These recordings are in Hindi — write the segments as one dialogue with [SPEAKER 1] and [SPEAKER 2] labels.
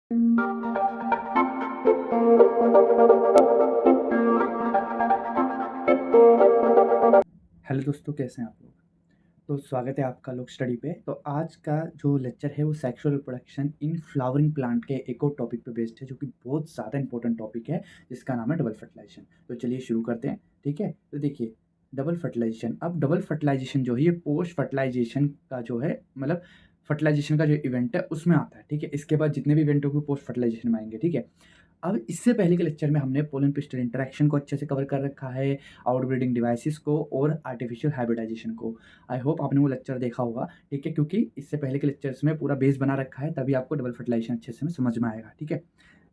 [SPEAKER 1] हेलो दोस्तों, कैसे हैं आप लोग। तो स्वागत है आपका लोग स्टडी पे। तो आज का जो लेक्चर है वो sexual reproduction in flowering plant के एक और टॉपिक पे बेस्ड है, जो कि बहुत ज़्यादा इंपॉर्टेंट टॉपिक है, जिसका नाम है डबल फर्टिलाइजेशन। तो चलिए शुरू करते हैं। ठीक है, तो देखिए डबल फर्टिलाइजेशन। अब डबल फर्टिलाइजेशन जो है ये पोस्ट फर्टिलाइजेशन का जो है, मतलब फर्टिलाइजेशन का जो इवेंट है उसमें आता है। ठीक है, इसके बाद जितने भी इवेंट होंगे पोस्ट फर्टिलाइजेशन में आएंगे। ठीक है, अब इससे पहले के लेक्चर में हमने पोलन पिस्टल इंटरेक्शन को अच्छे से कवर कर रखा है, आउटब्रीडिंग डिवाइसेस को और आर्टिफिशियल हाइब्रिडाइजेशन को। आई होप आपने वो लेक्चर देखा होगा। ठीक है, क्योंकि इससे पहले के लेक्चर्स में पूरा बेस बना रखा है, तभी आपको डबल फर्टिलाइजेशन अच्छे से समझ में आएगा। ठीक है,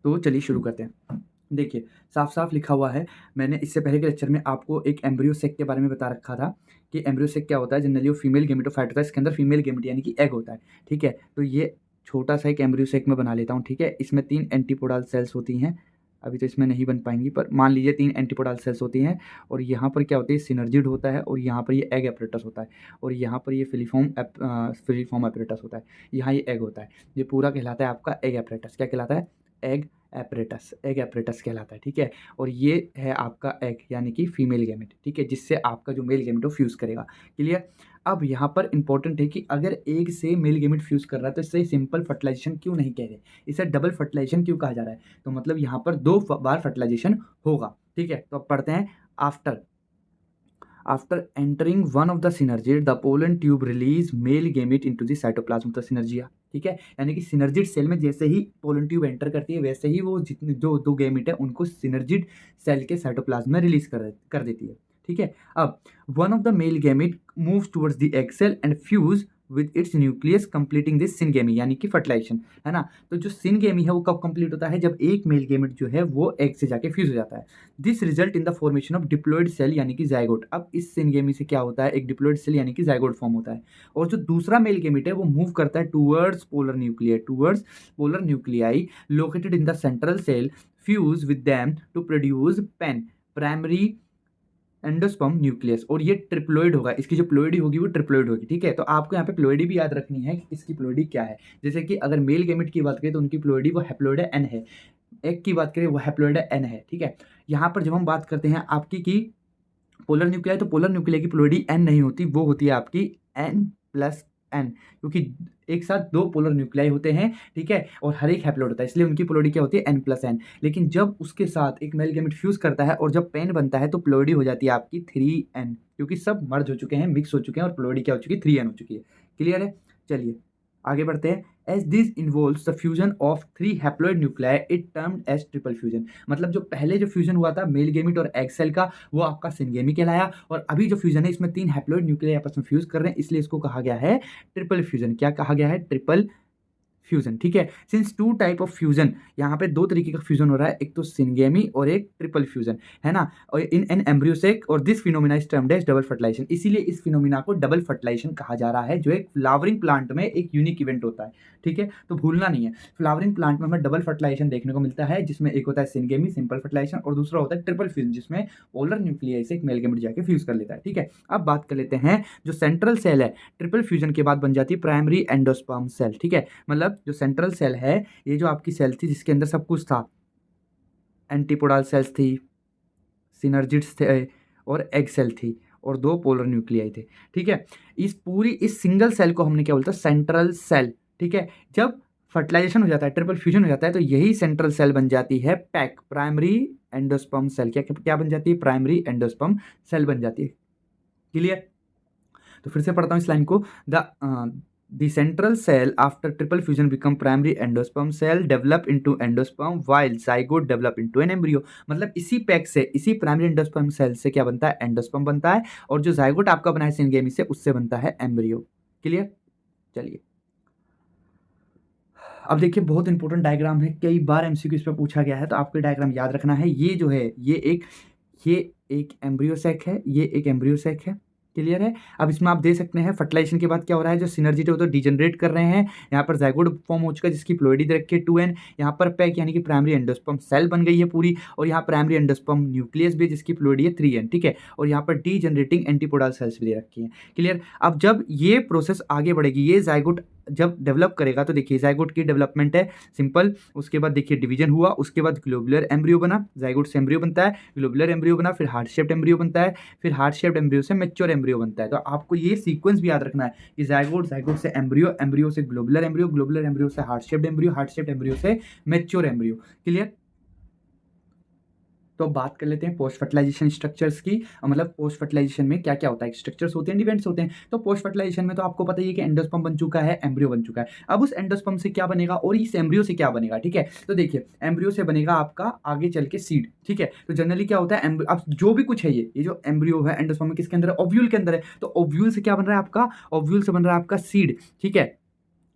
[SPEAKER 1] तो चलिए शुरू करते हैं। देखिए साफ साफ लिखा हुआ है। मैंने इससे पहले के लेक्चर में आपको एक एम्ब्रियो सेक के बारे में बता रखा था कि एम्ब्रियो सेक क्या होता है। जनरली वो फीमेल गेमेटोफाइट होता है, इसके अंदर फीमेल गेमेट यानी कि एग होता है। ठीक है, तो ये छोटा सा एक एम्ब्रियो सेक में बना लेता हूँ। ठीक है, इसमें 3 एंटीपोडल सेल्स होती हैं। अभी तो इसमें नहीं बन पाएंगी, पर मान लीजिए 3 एंटीपोडल सेल्स होती हैं। और यहाँ पर क्या होती है, सिनर्जिड होता है, और यहाँ पर ये एग एपरेटस होता है, और यहाँ पर ये फिलीफॉर्म एपरेटस होता है। यहाँ ये एग होता है। ये पूरा कहलाता है आपका एग एपरेटस। क्या कहलाता है? एग एग एपरेटस कहलाता है। ठीक है, और ये है आपका एग यानी कि फीमेल गेमेट। ठीक है, जिससे आपका जो मेल गेमेट वो फ्यूज़ करेगा। क्लियर। अब यहाँ पर इंपॉर्टेंट है कि अगर एग से मेल गेमेट फ्यूज़ कर रहा है तो इसे सिंपल फर्टिलाइजेशन क्यों नहीं कह रहे, इसे डबल फर्टिलाइजेशन क्यों कहा जा रहा है। तो मतलब यहाँ पर 2 बार फर्टिलाइजेशन होगा। ठीक है, तो अब पढ़ते हैं। After entering one of the synergid the pollen tube release male gamete into the cytoplasm of the synergid. ठीक है, यानी कि सिनर्जिड सेल में जैसे ही पोलन ट्यूब एंटर करती है, वैसे ही वो जितने जो 2 गेमेट है उनको सिनर्जिड सेल के साइटोप्लाज्म में रिलीज कर देती है। ठीक है, अब one of the male gamete moves towards the egg cell and fuse with its nucleus completing this syngamy, यानी कि फर्टिलाइजेशन। है ना, तो जो सिनगेमी है वो कब कंप्लीट होता है, जब एक मेल गेमेट जो है वो एग से जाके फ्यूज हो जाता है। This result in the formation of diploid cell यानी कि जाइगोट। अब इस सिनगेमी से क्या होता है, एक डिप्लॉयड सेल यानी कि जाइगोट फॉर्म होता है। और जो दूसरा मेल गेमेट है वो मूव करता है towards polar nuclei located in the central cell, fuse with them to produce pen primary endosperm nucleus. और ये ट्रिप्लोइड होगा, इसकी जो प्लोइडी होगी वो ट्रिप्लोइड होगी। ठीक है, तो आपको यहाँ पे प्लोइडी भी याद रखनी है कि इसकी प्लोइडी क्या है। जैसे कि अगर मेल गेमेट की बात करें तो उनकी प्लोइडी वो हैप्लोइड एन है, एक की बात करें वो हैप्लोइड एन है। ठीक है, यहाँ पर जब हम बात करते हैं आपकी की पोलर न्यूक्लियाई, तो पोलर न्यूक्लियाई की प्लोइडी एन नहीं होती, वो होती है आपकी एन प्लस एन, क्योंकि एक साथ 2 पोलर न्यूक्लियाई होते हैं। ठीक है, और हर एक हैप्लोइड होता है, इसलिए उनकी प्लोइडी क्या होती है, एन प्लस एन। लेकिन जब उसके साथ एक मेल गेमेट फ्यूज करता है और जब पेन बनता है तो प्लोइडी हो जाती है आपकी 3n, क्योंकि सब मर्ज हो चुके हैं, मिक्स हो चुके हैं, और प्लोइडी क्या हो चुकी है, 3n हो चुकी है। क्लियर है, चलिए आगे बढ़ते हैं। As this involves the fusion of 3 haploid nuclei it termed as triple fusion. मतलब जो पहले जो फ्यूजन हुआ था मेल गेमिट और एग सेल का, वो आपका सिनगेमी कहलाया, और अभी जो फ्यूजन है इसमें 3 हैप्लॉइड न्यूक्लियाई आपस में फ्यूज कर रहे हैं, इसलिए इसको कहा गया है ट्रिपल फ्यूजन। क्या कहा गया है, ट्रिपल फ्यूजन। ठीक है, सिंस 2 टाइप ऑफ फ्यूजन, यहाँ पे 2 तरीके का फ्यूजन हो रहा है, एक तो सिनगेमी और एक ट्रिपल फ्यूजन, है ना, और इन एन एम्ब्रियोसेक, और this phenomena is termed as double fertilisation. इसीलिए इस फिनोमिना को डबल फर्टिलाइजेशन कहा जा रहा है, जो एक फ्लावरिंग प्लांट में एक यूनिक इवेंट होता है। ठीक है, तो भूलना नहीं है, फ्लावरिंग प्लांट में हमें डबल फर्टिलाइजेशन देखने को मिलता है, जिसमें एक होता है सिनगेमी सिंपल फर्टिलाइजेशन, और दूसरा होता है ट्रिपल फ्यूजन, जिसमें पोलर न्यूक्लियाई से एक मेल गेमेट जाके फ्यूज कर लेता है। ठीक है, अब बात कर लेते हैं जो सेंट्रल सेल है, ट्रिपल फ्यूजन के बाद बन जाती है प्राइमरी एंडोस्पर्म सेल। ठीक है, मतलब जो सेंट्रल सेल है, ये जो आपकी सेल थी जिसके अंदर सब कुछ था, एंटीपोडल सेल्स थी, सिनर्जिड्स थे, और एग सेल थी, और 2 पोलर न्यूक्लियाई थे। ठीक है, इस सिंगल सेल को हमने क्या बोलता है, सेंट्रल सेल। ठीक है, जब फर्टिलाइजेशन हो जाता है, ट्रिपल फ्यूजन हो जाता है, तो यही सेंट्रल सेल बन जाती है पैक, प्राइमरी एंडोस्पर्म सेल। क्या बन जाती है, प्राइमरी एंडोस्पर्म सेल बन जाती है। क्लियर। तो फिर से पढ़ता हूँ इस लाइन को। The central cell after triple fusion become primary endosperm cell develop into endosperm while zygote develop into an embryo। मतलब इसी पैक से, इसी प्राइमरी एंडोस्पर्म सेल से क्या बनता है, एंडोस्पर्म बनता है, और जो जाइगोट आपका बना है सिनगेमी से, उससे बनता है एम्ब्रियो। क्लियर। चलिए अब देखिए, बहुत इंपॉर्टेंट डायग्राम है, कई बार एमसीक्यू इस पर पूछा गया है, तो आपको डायग्राम याद रखना है। ये जो है ये एक एम्ब्रियो सेक है, ये एक एम्ब्रियो सेक है। क्लियर है। अब इसमें आप दे सकते हैं फर्टिलाइजेशन के बाद क्या हो रहा है, जो सिनर्जी है वो तो डिजनरेट कर रहे हैं। यहाँ पर जाइगोट फॉर्म हो चुका है जिसकी प्लोइडी दे रखी है 2n। यहाँ पर पैक यानी कि प्राइमरी एंडोस्पर्म सेल बन गई है पूरी, और यहाँ प्राइमरी एंडोस्पर्म न्यूक्लियस भी है जिसकी प्लोइडी है 3n। ठीक है, और यहाँ पर डीजनरेटिंग एंटीपोडल सेल्स भी दे रखी हैं। क्लियर। अब जब ये प्रोसेस आगे बढ़ेगी, ये जाइगोट जब डेवलप करेगा तो देखिए जाइगोट की डेवलपमेंट है सिंपल, उसके बाद देखिए डिवीजन हुआ, उसके बाद ग्लोबुलर एम्ब्रियो बना, जाइगोट से एम्ब्रियो बनता है, ग्लोबुलर एम्ब्रियो बना, फिर हार्ट शेप्ड एम्ब्रियो बनता है, फिर हार्ट शेप्ड एम्ब्रियो से मैच्योर एम्ब्रियो बनता है। तो आपको ये सीक्वेंस भी याद रखना है कि जाइगोट, जाइगोट से एम्ब्रियो, एम्ब्रियो से ग्लोबुलर एम्ब्रियो, ग्लोबुलर एम्ब्रियो से heart shaped embryo, heart shaped embryo से मैच्योर एम्ब्रियो। क्लियर? तो बात कर लेते हैं पोस्ट फर्टिलाइजेशन स्ट्रक्चर्स की, मतलब पोस्ट फर्टिलाइजेशन में क्या क्या होता है, स्ट्रक्चर्स होते हैं, इवेंट्स होते हैं। तो पोस्ट फर्टिलाइजेशन में तो आपको पता ही है कि एंडोस्पर्म बन चुका है, एम्ब्रियो बन चुका है। अब उस एंडोस्पर्म से क्या बनेगा और इस एम्ब्रियो से क्या बनेगा, ठीक है। तो देखिए एम्ब्रियो से बनेगा आपका आगे चल के सीड, ठीक है। तो जनरली क्या होता है, अब जो भी कुछ है ये जो एम्ब्रियो है एंडोस्पर्म में किसके अंदर है, ओव्यूल के अंदर है। तो ओव्यूल से क्या बन रहा है आपका, ओव्यूल से बन रहा है आपका सीड, ठीक है।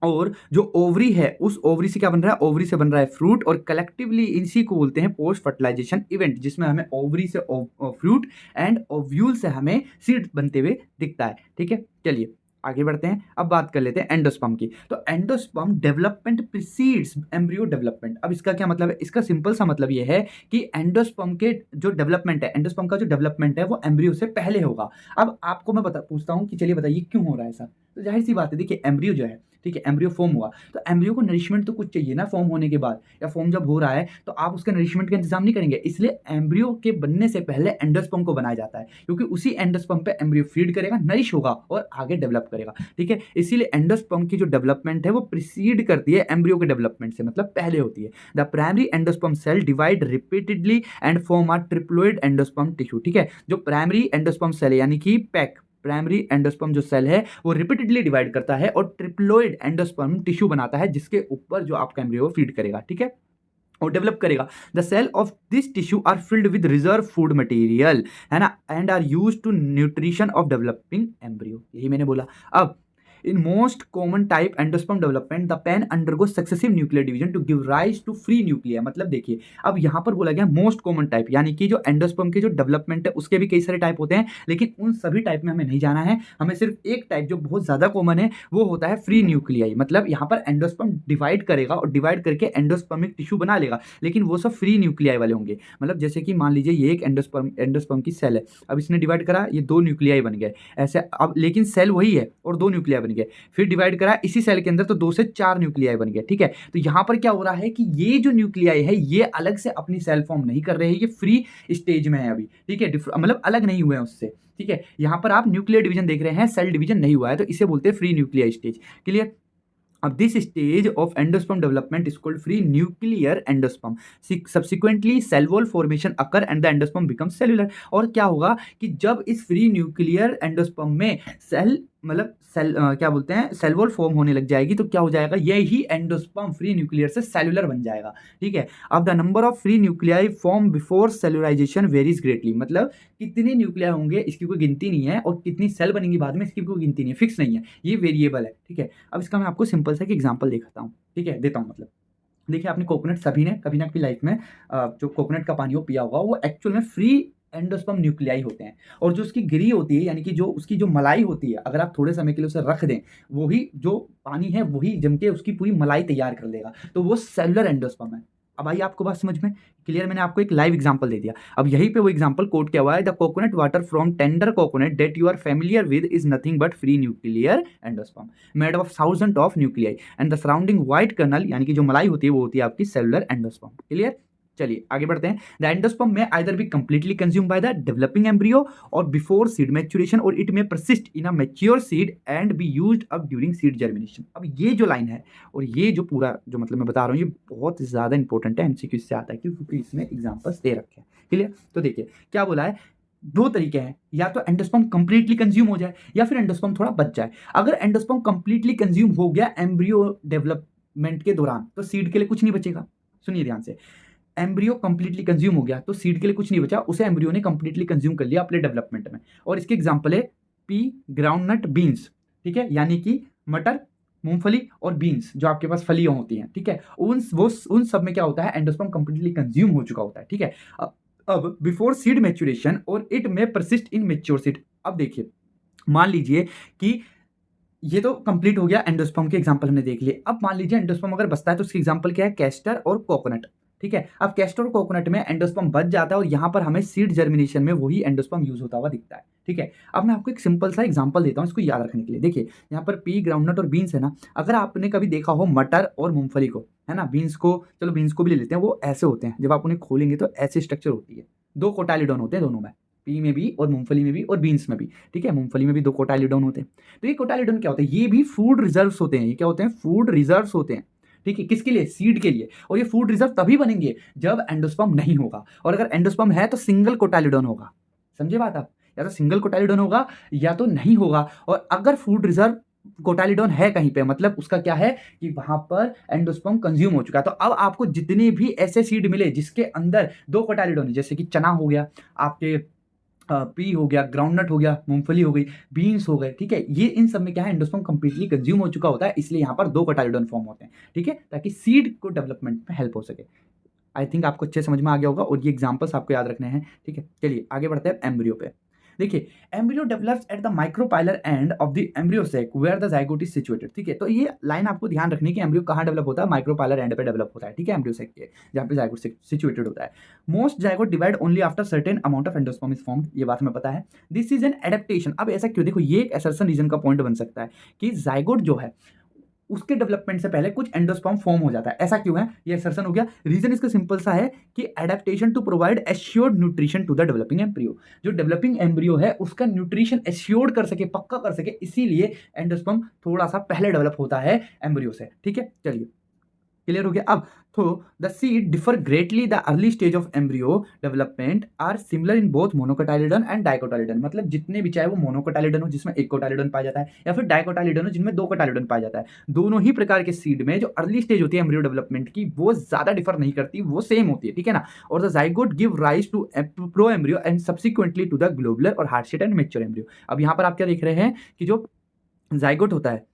[SPEAKER 1] और जो ओवरी है उस ओवरी से क्या बन रहा है, ओवरी से बन रहा है फ्रूट, और कलेक्टिवली इसी को बोलते हैं पोस्ट फर्टिलाइजेशन इवेंट, जिसमें हमें ओवरी से फ्रूट एंड ओव्यूल से हमें सीड बनते हुए दिखता है, ठीक है। चलिए आगे बढ़ते हैं, अब बात कर लेते हैं एंडोस्पर्म की। तो endosperm development precedes embryo development. अब इसका क्या मतलब है, इसका सिंपल सा मतलब ये है कि एंडोस्पर्म के जो डेवलपमेंट है, एंडोस्पर्म का जो डेवलपमेंट है वो एम्ब्रियो से पहले होगा। अब आपको मैं पूछता हूँ कि चलिए बताइए क्यों हो रहा है ऐसा। तो जाहिर सी बात है, देखिए एम्ब्रियो जो है, ठीक है, एम्ब्रियो फॉर्म हुआ तो एम्ब्रियो को नरिशमेंट तो कुछ चाहिए ना फॉर्म होने के बाद, या फॉर्म जब हो रहा है तो आप उसके नरिशमेंट का इंतजाम नहीं करेंगे, इसलिए एम्ब्रियो के बनने से पहले एंडोस्पर्म को बनाया जाता है, क्योंकि उसी एंडोस्पर्म पे एम्ब्रियो फीड करेगा, नरिश होगा और आगे डेवलप करेगा, ठीक है। इसीलिए एंडोस्पर्म की जो डेवलपमेंट है वो प्रीसीड करती है एम्ब्रियो के डेवलपमेंट से, मतलब पहले होती है। The primary endosperm cell divide repeatedly and form a triploid endosperm tissue, ठीक है। जो प्राइमरी एंडोस्पर्म सेल यानी कि पैक, प्राइमरी एंडोस्पर्म जो सेल है वो रिपीटेडली डिवाइड करता है और ट्रिप्लोइड एंडोस्पर्म टिश्यू बनाता है, जिसके ऊपर जो आपका एम्ब्रियो फीड करेगा, ठीक है, और डेवलप करेगा। The cell of this tissue are filled with reserve food material, है ना, and are used to nutrition of developing embryo, यही मैंने बोला। अब in most common type endosperm development the pen undergoes successive nuclear division to give rise to free nuclei। मतलब देखिए अब यहां पर बोला गया मोस्ट कॉमन टाइप, यानी कि जो एंडोस्पर्म के जो डेवलपमेंट है उसके भी कई सारे टाइप होते हैं, लेकिन उन सभी टाइप में हमें नहीं जाना है, हमें सिर्फ एक टाइप जो बहुत ज्यादा कॉमन है वो होता है फ्री न्यूक्लियाई। मतलब यहाँ पर एंडोस्पर्म डिवाइड करेगा और डिवाइड करके एंडोस्पर्मिक टिश्यू बना लेगा, लेकिन वो सब फ्री न्यूक्लियाई वाले होंगे। मतलब जैसे कि मान लीजिए ये एक एंडोस्पर्म की सेल है, अब इसने डिवाइड करा, ये दो न्यूक्लियाई बन गए ऐसे, अब लेकिन सेल वही है और दो न्यूक्लियाई बन गए, फिर डिवाइड करा इसी सेल के अंदर तो 2 से 4 न्यूक्लियाई बन गए, ठीक है। तो यहां पर क्या हो रहा है कि ये जो न्यूक्लियाई है ये अलग से अपनी सेल फॉर्म नहीं कर रहे हैं, ये फ्री स्टेज में है अभी, ठीक है, मतलब अलग नहीं हुए हैं उससे, ठीक है। यहां पर आप न्यूक्लियर डिवीजन देख रहे हैं, सेल डिवीजन नहीं हुआ है, तो इसे बोलते हैं फ्री न्यूक्लियाई स्टेज। क्लियर? अब this stage of endosperm development is called free nuclear endosperm. Subsequently cell wall formation occur and the endosperm become cellular. और क्या होगा कि जब इस फ्री न्यूक्लियर एंडोस्पर्म में सेल मतलब सेल क्या बोलते हैं सेल वॉल फॉर्म होने लग जाएगी, तो क्या हो जाएगा, यही एंडोस्पर्म फ्री न्यूक्लियर से सेलुलर बन जाएगा, ठीक है। अब the number of free nuclei form before cellularization varies greatly. मतलब कितने न्यूक्लियाई होंगे इसकी कोई गिनती नहीं है, और कितनी सेल बनेंगी बाद में इसकी कोई गिनती नहीं है, फिक्स नहीं है, ये वेरिएबल है, ठीक है। अब इसका मैं आपको सिंपल सा एक एग्जांपल दिखाता हूँ, ठीक है, देता हूँ। मतलब देखिए आपने कोकोनट, सभी ने कभी ना कभी लाइफ में जो कोकोनट का पानी वो पिया होगा, वो एक्चुअल में फ्री एंडोस्पर्म न्यूक्लियाई होते हैं, और जो उसकी गिरी होती है यानी कि जो उसकी जो मलाई होती है, अगर आप थोड़े समय के लिए उसे रख दें, वही जो पानी है वही जम के उसकी पूरी मलाई तैयार कर देगा, तो वो सेलुलर एंडोस्पर्म है। अब आइए आपको बात समझ में क्लियर, मैंने आपको एक लाइव एग्जांपल दे दिया। अब यहीं पे वो एग्जांपल कोट किया हुआ है, the coconut water from tender coconut that you are familiar with is nothing but free nuclear endosperm made of thousand of nuclei and the surrounding white kernel, यानी कि जो मलाई होती है वो होती है आपकी सेलुलर एंडोस्पर्म। क्लियर? चलिए आगे बढ़ते हैं। द एंडोस्पर्म में either be completely consume by the developing embryo और बिफोर सीड मैच्योरेशन, और इट में persist in a mature seed and be used up during seed germination. अब ये जो लाइन है और ये जो पूरा जो मतलब मैं बता रहा हूँ ये बहुत ज़्यादा इंपॉर्टेंट है, एमसीक्यू से आता है क्योंकि इसमें एग्जाम्पल्स दे रखे हैं। क्लियर? तो देखिए क्या बोला है, दो तरीके हैं, या तो एंडोस्पर्म कंप्लीटली कंज्यूम हो जाए या फिर एंडोस्पर्म थोड़ा बच जाए। अगर एंडोस्पर्म कंप्लीटली कंज्यूम हो गया एम्ब्रियो डेवलपमेंट के दौरान, तो सीड के लिए कुछ नहीं बचेगा। सुनिए ध्यान से, एम्ब्रियो कंप्लीटली कंज्यूम हो गया तो सीड के लिए कुछ नहीं बचा, उसे एम्ब्रियो ने कंप्लीटली कंज्यूम कर लिया अपने डेवलपमेंट में। और इसके एग्जांपल है पी, ग्राउंडनट, बीन्स, ठीक है, यानी कि मटर, मूंगफली और बीन्स जो आपके पास फलियां होती हैं, ठीक है, उन सब में क्या होता है, एंडोस्पर्म कंप्लीटली कंज्यूम हो चुका होता है, ठीक है। अब बिफोर सीड मैच्योरेशन और इट में परसिस्ट इन मैच्योर सीड। अब देखिए मान लीजिए कि ये तो कंप्लीट हो गया, एंडोस्पर्म के एग्जांपल हमने देख लिए। अब मान लीजिए एंडोस्पर्म अगर बचता है तो उसके एग्जांपल क्या है, कैस्टर और कोकोनट, ठीक है। अब कैस्टर और कोकोनट में एंडोस्पर्म बच जाता है और यहां पर हमें सीड जर्मिनेशन में वही एंडोस्पर्म यूज होता हुआ दिखता है, ठीक है। अब मैं आपको एक सिंपल सा एग्जांपल देता हूँ इसको याद रखने के लिए। देखिए यहाँ पर पी, ग्राउंडनट और बीन्स है ना, अगर आपने कभी देखा हो मटर और मूंगफली को, है ना, बीन्स को, चलो बीन्स को भी ले लेते हैं, वो ऐसे होते हैं, जब आप उन्हें खोलेंगे तो ऐसे स्ट्रक्चर होती है, दो कोटालिडॉन होते हैं दोनों में, पी में भी और मूंगफली में भी और बीन्स में भी, ठीक है। मूंगफली में भी दो कोटालिडॉन होते हैं। तो ये कोटालिडॉन क्या होते हैं, ये भी फूड रिजर्व्स होते हैं। ये क्या होते हैं, फूड रिजर्व्स होते हैं, ठीक है। किसके लिए, सीड के लिए। और ये फूड रिजर्व तभी बनेंगे जब एंडोस्पर्म नहीं होगा, और अगर एंडोस्पर्म है तो सिंगल कोटालिडॉन होगा। समझे बात आप, या तो सिंगल कोटालिडॉन होगा या तो नहीं होगा। और अगर फूड रिजर्व कोटालिडॉन है कहीं पे, मतलब उसका क्या है कि वहां पर एंडोस्पर्म कंज्यूम हो चुका है। तो अब आपको जितने भी ऐसे सीड मिले जिसके अंदर दो कोटालिडॉन है, जैसे कि चना हो गया, आपके पी हो गया, ग्राउंडनट हो गया, मूंगफली हो गई, बीन्स हो गए, ठीक है, ये इन सब में क्या है, एंडोस्पर्म कंप्लीटली कंज्यूम हो चुका होता है, इसलिए यहाँ पर दो कोटालिडॉन फॉर्म होते हैं, ठीक है, ताकि सीड को डेवलपमेंट में हेल्प हो सके। आई थिंक आपको अच्छे समझ में आ गया होगा, और ये एग्जांपल्स आपको याद रखने हैं, ठीक है। चलिए आगे बढ़ते हैं एम्ब्रियो पे। देखिए, embryo develops at the micropylar end of the embryo sac where the zygote is situated, ठीक है। तो ये लाइन आपको ध्यान रखनी है कि एम्ब्रियो कहाँ डेवलप होता है, माइक्रोपाइलर एंड पे डेवलप होता है, ठीक है, एम्ब्रियो सैक के जहाँ पे जाइगोट सिचुएटेड होता है। Most zygote divide only after certain amount of endosperm is formed, ये बात हमें पता है। This is an adaptation. अब ऐसा क्यों, देखो ये एक असर्शन रीजन का पॉइंट बन सकता है कि जाइगोट जो है उसके डेवलपमेंट से पहले कुछ एंडोस्पर्म फॉर्म हो जाता है, ऐसा क्यों है, ये असर्शन हो गया। रीजन इसका सिंपल सा है कि adaptation to provide assured nutrition to the developing embryo, जो डेवलपिंग एम्ब्रियो है उसका न्यूट्रिशन एश्योर्ड कर सके, पक्का कर सके, इसीलिए एंडोस्पर्म थोड़ा सा पहले डेवलप होता है एम्ब्रियो से, ठीक है। चलिए क्लियर हो गया। अब तो the seed differ greatly, the early stage of embryo development are similar in both monocotyledon and dicotyledon, मतलब जितने भी, चाहे वो मोनोकोटाइलिडन हो जिसमें एक कोटाइलिडन पाया जाता है, या फिर डाइकोटाइलिडन हो जिनमें दो कोटाइलिडन पाया जाता है, दोनों ही प्रकार के सीड में जो अर्ली स्टेज होती है एम्ब्रियो डेवलपमेंट की, वो ज्यादा डिफर नहीं करती, वो सेम होती है, ठीक है ना। और the zygote give rise to pro embryo and subsequently to the globular और heart shape and mature embryo. अब यहाँ पर आप क्या देख रहे हैं कि जो जाइगोट होता है,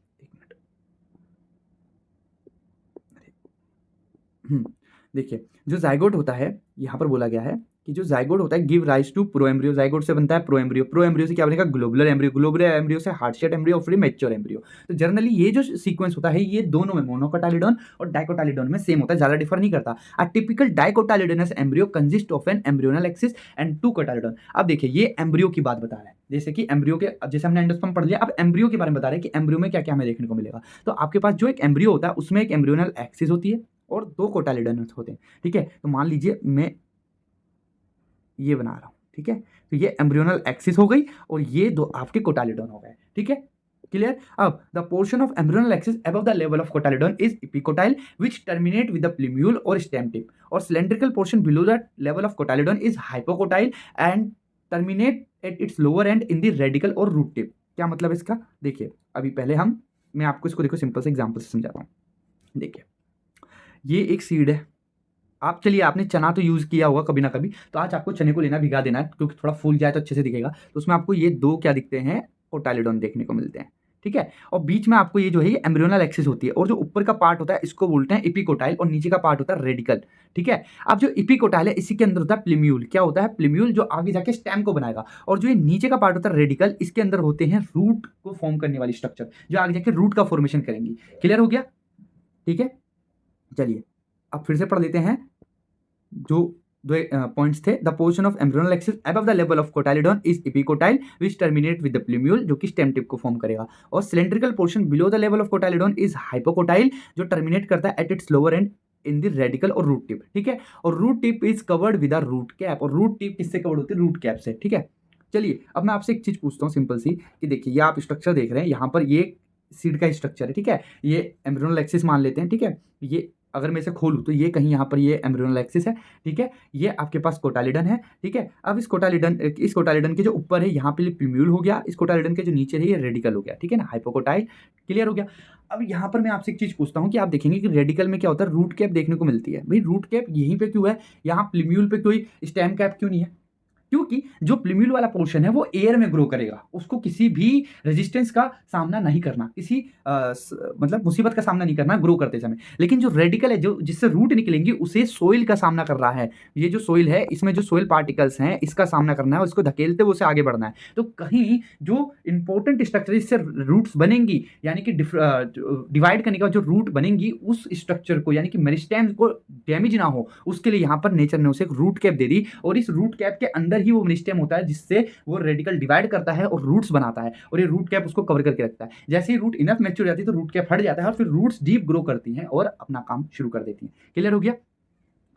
[SPEAKER 1] देखिए जो जाइगोट होता है, यहाँ पर बोला गया है कि जो जाइगोट होता है give rise to pro embryo, zygote से बनता है प्रो एम्ब्रियो, प्रो एम्ब्रियो से क्या बनेगा, ग्लोबुलर एम्ब्रियो, ग्लोबुलर एम्ब्रियो से हार्ट शेप एम्ब्रियो और फिर मैच्योर एम्ब्रियो। तो जनरली ये जो सीक्वेंस होता है ये दोनों में, मोनोकोटाइलिडन और डाइकोटाइलिडन में सेम होता है, ज्यादा डिफर नहीं करता। A typical dicotyledonous embryo consist of an embryonal axis and two cotyledon. अब देखिए ये एम्ब्रियो की बात बता रहा है, जैसे कि एम्ब्रियो के, जैसे हमने एंडोस्पर्म पढ़ लिया, अब एम्ब्रियो के बारे में बता रहे हैं कि एम्ब्रियो में क्या क्या हमें देखने को मिलेगा। तो आपके पास जो एक एम्ब्रियो होता है उसमें एक एम्ब्रियोनल एक्सिस होती है और दो कोटाइलिडन होते हैं, ठीक है। तो मान लीजिए मैं ये बना रहा हूं, ठीक है, तो ये एम्ब्रियोनल एक्सिस हो गई और ये दो आपके कोटाइलिडन हो गए, ठीक है, क्लियर। अब the portion of embryonal axis above the level of cotyledon is epicotyl which terminate with the plumule और स्टेम टिप, और cylindrical portion below the level of cotyledon is hypocotyl and terminate at its lower end in the radicle और रूट टिप। क्या मतलब इसका, देखिए अभी पहले मैं आपको इसको देखो सिंपल से एग्जांपल से समझाता हूं। देखिए ये एक सीड है, आप चलिए आपने चना तो यूज़ किया होगा कभी ना कभी, तो आज आपको चने को लेना, भिगा देना है क्योंकि थोड़ा फूल जाए तो अच्छे से दिखेगा। तो उसमें आपको ये दो क्या दिखते हैं, कोटाइलिडन देखने को मिलते हैं, ठीक है। और बीच में आपको ये जो है ये एम्ब्रियोनल एक्सिस होती है, और जो ऊपर का पार्ट होता है इसको बोलते हैं एपिकोटाइल, और नीचे का पार्ट होता है रेडिकल, ठीक है। अब जो एपिकोटाइल है इसी के अंदर होता है प्लूम्यूल, क्या होता है, प्लूम्यूल जो आगे जाके स्टेम को बनाएगा, और जो ये नीचे का पार्ट होता है रेडिकल, इसके अंदर होते हैं रूट को फॉर्म करने वाली स्ट्रक्चर, जो आगे जाके रूट का फॉर्मेशन करेंगी। क्लियर हो गया, ठीक है। चलिए अब फिर से पढ़ लेते हैं जो दो पॉइंट्स थे। The portion of embryonal axis above the level of cotyledon is epicotyl which terminate with the plumule, जो कि स्टेम टिप को फॉर्म करेगा, और cylindrical portion below the level of cotyledon is hypocotyl, जो टर्मिनेट करता है at its lower end in the radicle और रूट टिप, ठीक है। और root tip is covered with a root cap, और रूट टिप किससे कवर्ड होती है, रूट कैप से, ठीक है। चलिए अब मैं आपसे एक चीज पूछता हूँ सिंपल सी, कि देखिए ये आप स्ट्रक्चर देख रहे हैं, यहाँ पर ये सीड का स्ट्रक्चर है, ठीक है, ये एम्ब्रियोनल एक्सिस मान लेते हैं, ठीक है। ये अगर मैं इसे खोलूँ तो ये कहीं यहाँ पर ये एम्ब्रियोनल एक्सिस है, ठीक है, ये आपके पास कोटाइलिडन है, ठीक है। अब इस कोटाइलिडन के जो ऊपर है यहाँ पे प्लूम्यूल हो गया, इस कोटाइलिडन के जो नीचे है ये रेडिकल हो गया, ठीक है ना, हाइपोकोटाइल, क्लियर हो गया। अब यहाँ पर मैं आपसे एक चीज पूछता हूँ कि आप देखेंगे कि रेडिकल में क्या होता है, रूट कैप देखने को मिलती है। भाई रूट कैप यहीं पे क्यों है, यहाँ प्लूम्यूल पे कोई स्टेम कैप क्यों नहीं है, क्योंकि जो प्लूम्यूल वाला पोर्शन है वो एयर में ग्रो करेगा, उसको किसी भी रेजिस्टेंस का सामना नहीं करना, किसी मतलब मुसीबत का सामना नहीं करना ग्रो करते समय। लेकिन जो रेडिकल है, जो जिससे रूट निकलेंगी, उसे सोइल का सामना कर रहा है। ये जो सोइल है इसमें जो सोइल पार्टिकल्स हैं इसका सामना करना है, उसको धकेलते हुए उसे आगे बढ़ना है। तो कहीं जो इंपॉर्टेंट स्ट्रक्चर इससे रूट्स बनेंगी, यानी कि डिवाइड करने के बाद जो रूट बनेंगी, उस स्ट्रक्चर को यानी कि मेरिस्टेम को डैमेज ना हो, उसके लिए यहाँ पर नेचर ने उसे एक रूट कैप दे दी, और इस रूट कैप के अंदर ही वो मेरिस्टेम होता है जिससे वो रेडिकल डिवाइड करता है और रूट्स बनाता है, और ये रूट कैप उसको कवर करके रखता है। जैसे ही रूट इनफ मैच्योर हो जाती है तो रूट कैप हट जाता है और फिर रूट्स डीप ग्रो करती हैं और अपना काम शुरू कर देती हैं। क्लियर हो गया?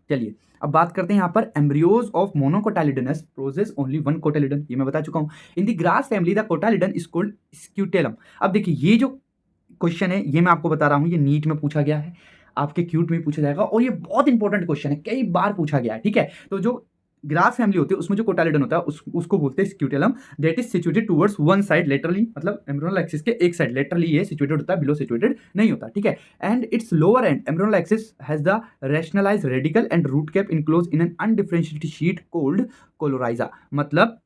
[SPEAKER 1] चलिए अब बात करते हैं यहाँ पर embryos of monocotyledonous possess only one cotyledon, ये मैं बता चुका हूँ। In the grass family the cotyledon is called scutellum. अब देखिए ये जो क्वेश्चन है ये मैं आपको बता रहा हूँ, ये नीट में पूछा गया है, आपके क्यूट में पूछा जाएगा, और ये बहुत इंपॉर्टेंट क्वेश्चन है, कई बार पूछा गया है। ठीक है, तो जो ग्रास फैमिली होती है उसमें जो कोटाइलिडन होता है उसको बोलते हैं scutellum, that is situated towards one side laterally, मतलब एम्ब्रियोनल एक्सिस के एक साइड लेटरली ये सिचुएटेड होता है, बिलो सिचुएटेड नहीं होता। ठीक है, and its lower end embryonal axis has the rationalized radicle and root cap enclose in an undifferentiated sheath called coleorhiza. मतलब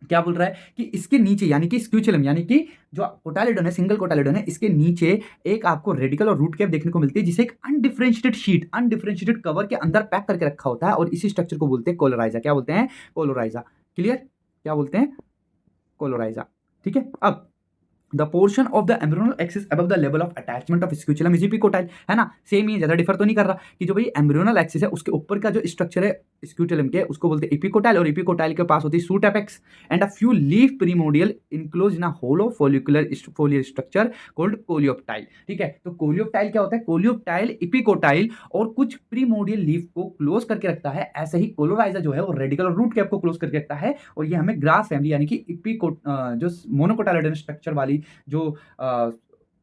[SPEAKER 1] क्या बोल रहा है कि इसके नीचे यानी कि स्क्यूचुलम यानी कि जो कोटाइलिडन है, सिंगल कोटाइलिडन है, इसके नीचे एक आपको रेडिकल और रूट कैप देखने को मिलती है जिसे एक अनडिफरेंशिएटेड शीट, अनडिफरेंशिएटेड कवर के अंदर पैक करके रखा होता है, और इसी स्ट्रक्चर को बोलते हैं कोलोराइजा। क्या बोलते हैं? कोलोराइजा। क्लियर? क्या बोलते हैं? कोलोराइजा। ठीक है, अब the portion of the embryonal axis above the level of attachment of scutellum is epicotyl, है ना, सेम ही, ज्यादा डिफर तो नहीं कर रहा कि जो भाई एम्ब्रियोनल एक्सिस है उसके ऊपर का जो स्ट्रक्चर है स्क्यूचुलम के उसको बोलते हैं इपिकोटाइल, और इपिकोटाइल के पास होती है shoot apex and a few leaf primordial enclose in a hollow foliar structure called coleoptile. ठीक है, तो कोलियोप्टाइल क्या होता है? कोलियोप्टाइल, इपिकोटाइल और कुछ प्रीमोडियल लीफ को क्लोज करके रखता है। ऐसे ही कोलोराइजा जो है वो रेडिकल और रूट कैप को क्लोज करके रखता है, और ये हमें ग्रास फैमिली यानी कि जो मोनोकोटाइलिडन स्ट्रक्चर वाली जो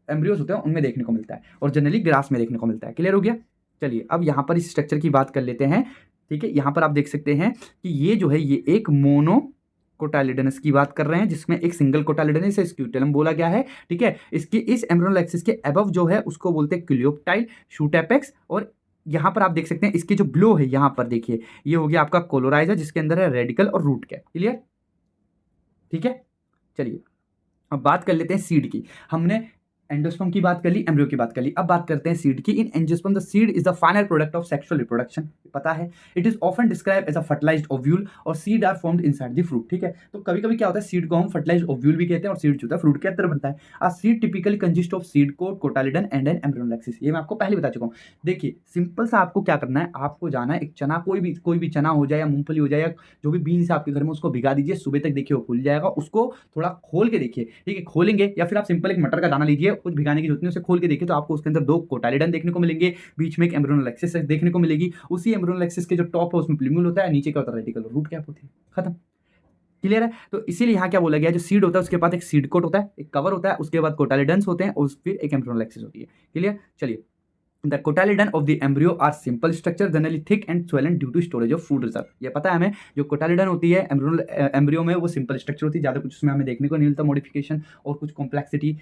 [SPEAKER 1] एम्ब्रियोज होते हैं उनमें देखने को मिलता है, और जनरली ग्रास में देखने को मिलता है। क्लियर हो गया? चलिए अब यहाँ पर इस स्ट्रक्चर की बात कर लेते हैं। ठीक है, यहाँ पर आप देख सकते हैं कि ये जो है ये एक मोनो कोटाइलिडनस की बात कर रहे हैं जिसमें एक सिंगल कोटाइलिडनस है, स्क्यूटेलम बोला गया है। ठीक है, इसके इस एम्ब्रियोनल एक्सिस के अबव जो है उसको बोलते हैं कोलियोप्टाइल, शूट एपेक्स, और यहाँ पर आप देख सकते हैं इसके जो ब्लो है यहाँ पर देखिए ये हो गया आपका कोलोराइजा जिसके अंदर है रेडिकल और रूट कैप। क्लियर? ठीक है, चलिए अब बात कर लेते हैं सीड की। हमने एंडोस्पर्म की बात कर ली, एम्ब्रियो की बात कर ली, अब बात करते हैं सीड की। In angiosperm the seed is the final product of sexual reproduction, पता है। It is often describe as a fertilized ovule और seed are formed inside the fruit. ठीक है, तो कभी कभी क्या होता है सीड को हम फर्टिलाइज्ड ओव्यूल भी कहते हैं और सीड जो होता है फ्रूट के अंदर बनता है। A seed typically consist of seed coat, cotyledon and an embryonal axis. ये मैं आपको पहले बता चुका हूँ। देखिए सिंपल सा आपको क्या करना है, आपको जाना है एक चना, कोई भी चना हो जाए या मूंगफली हो जाए या जो भी बीन्स है आपके घर में, उसको भिगा दीजिए, सुबह तक देखिए वो खुल जाएगा। उसको थोड़ा खोल के देखिए, ठीक है, खोलेंगे या फिर आप सिंपल एक मटर का दाना लीजिए, कुछ भिगाने की जरूरत नहीं, खोल के देखिए तो आपको उसके अंदर दो कोटाइलिडन देखने को मिलेंगे, बीच में एक एम्ब्रियोनल एक्सिस देखने को मिलेगी। उसी एम्ब्रियोनल एक्सिस के जो टॉप है उसमें प्लूम्यूल होता है, नीचे क्या होता है? रेडिकल और रूट कैप होती है। खत्म। क्लियर है? तो इसीलिए यहाँ क्या बोला गया, जो सीड होता है उसके बाद एक सीड कोट होता है, एक कवर होता है, उसके बाद कोटाइलिडन्स होते हैं और फिर एक एम्ब्रियोनल एक्सिस होती है। क्लियर? चलिए, The cotyledon of the embryo are simple structure, generally thick and swollen due to storage of food reserve। ये पता है हमें, जो कोटाइलिडन होती है एम्ब्रियो में वो सिंपल स्ट्रक्चर होती है, ज़्यादा कुछ उसमें हमें देखने को नहीं मिलता मॉडिफिकेशन और कुछ कॉम्प्लेक्सिटी,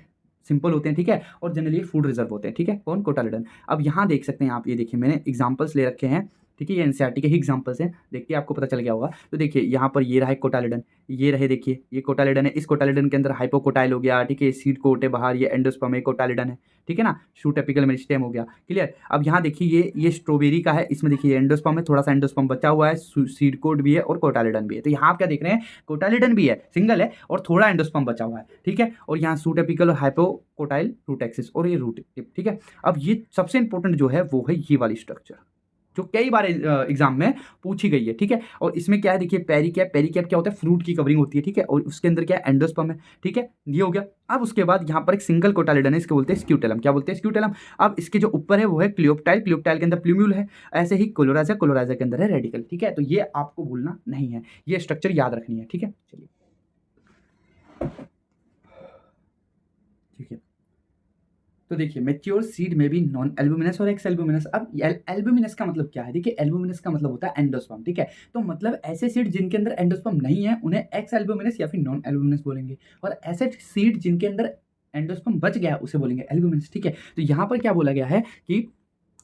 [SPEAKER 1] सिंपल होते हैं। ठीक है, और जनरली फूड रिजर्व होते हैं। ठीक है, कौन? कोटाइलिडन। अब यहाँ देख सकते हैं आप, ये देखिए मैंने एग्जाम्पल्स ले रखे हैं। ठीक है, ये एनसीईआरटी के ही एग्जाम्पल्स हैं, देखिए आपको पता चल गया होगा। तो देखिए यहाँ पर ये रहा एक कोटाइलिडन, ये रहे देखिए ये कोटाइलिडन है, इस कोटाइलिडन के अंदर हाइपोकोटाइल हो गया। ठीक है, सीड कोट है बाहर, ये एंडोस्पर्म है, कोटाइलिडन है। ठीक है ना, शूट एपिकल मेरिस्टेम हो गया। क्लियर? अब यहाँ देखिए ये स्ट्रॉबेरी का है, इसमें देखिए एंडोस्पर्म है, थोड़ा सा एंडोस्पर्म बचा हुआ है, सीड कोट भी है और कोटाइलिडन भी है। तो यहाँ आप क्या देख रहे हैं, कोटाइलिडन भी है, सिंगल है और थोड़ा एंडोस्पर्म बचा हुआ है। ठीक है, और यहाँ शूट एपिकल और हाइपोकोटाइल रूट एक्सिस और ये रूट टिप। ठीक है, अब ये सबसे इंपॉर्टेंट जो है वो है ये वाली स्ट्रक्चर जो कई बार एग्जाम में पूछी गई है। ठीक है, और इसमें क्या है देखिए पेरिकैप, पेरिकैप क्या होता है? फ्रूट की कवरिंग होती है। ठीक है, और उसके अंदर क्या है? एंडोस्पर्म है। ठीक है, ये हो गया। अब उसके बाद यहाँ पर एक सिंगल कोटाइलिडन है, इसको बोलते हैं स्क्यूटेलम। क्या बोलते हैं? स्क्यूटेलम। अब इसके जो ऊपर है वो है क्लियोप्टाइल, क्लियोप्टाइल के अंदर प्लूम्यूल है। ऐसे ही कोलोराइजा, कोलोराइजा के अंदर है रेडिकल। ठीक है, तो ये आपको भूलना नहीं है, ये स्ट्रक्चर याद रखनी है। ठीक है, चलिए ठीक है, तो देखिए मैच्योर सीड में भी नॉन एल्बुमिनस और एक्स एल्बुमिनस। अब एल्बुमिनस का मतलब क्या है? देखिए एल्बुमिनस का मतलब होता है एंडोस्पर्म। ठीक है, तो मतलब ऐसे सीड जिनके अंदर एंडोस्पर्म नहीं है उन्हें एक्स एल्बुमिनस या फिर नॉन एल्बुमिनस बोलेंगे, और ऐसे सीड जिनके अंदर एंडोस्पर्म बच गया उसे बोलेंगे एल्बुमिनस। ठीक है, तो यहाँ पर क्या बोला गया है कि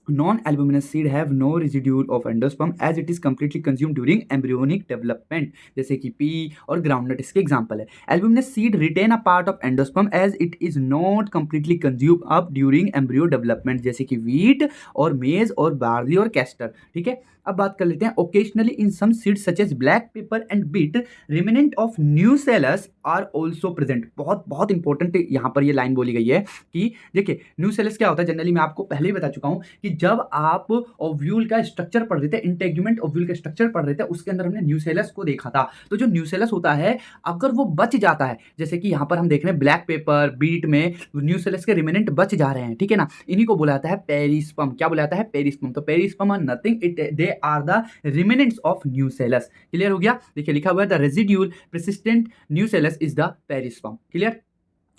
[SPEAKER 1] non-albuminous seed have no residue of endosperm as it is completely consumed during embryonic development, जैसे कि पी और ग्राउंडनट इसके एग्जाम्पल है। Albuminous seed retain a part of endosperm as it is not completely consumed up during embryo development, जैसे कि wheat और मेज और बार्ली और कैस्टर। ठीक है, अब बात कर लेते हैं occasionally in some seeds such as black pepper and beet remnant of nucellus are also present. बहुत इंपॉर्टेंट यहाँ पर ये लाइन बोली गई है कि देखिए न्यूसेलस क्या होता है, जनरली मैं आपको पहले ही बता चुका हूँ कि जब आप ओव्यूल का स्ट्रक्चर पढ़ रहे थे, इंटेगुमेंट ओव्यूल का स्ट्रक्चर पढ़ रहे थे, उसके अंदर हमने न्यूसेलस को देखा था। तो जो न्यूसेलस होता है, अगर वो बच जाता है, जैसे कि यहाँ पर हम देख रहे हैं ब्लैक पेपर बीट में न्यूसेलस के रिमेनेंट बच जा रहे हैं, ठीक है ना, इन्हीं को बोला जाता है पेरिस्पर्म। क्या बोला जाता है? पेरिस्पर्म। तो perisperm are nothing, they are the remnants of nucellus. Clear हो गया? देखिए लिखा हुआ है the residual persistent nucellus is the perisperm. Clear?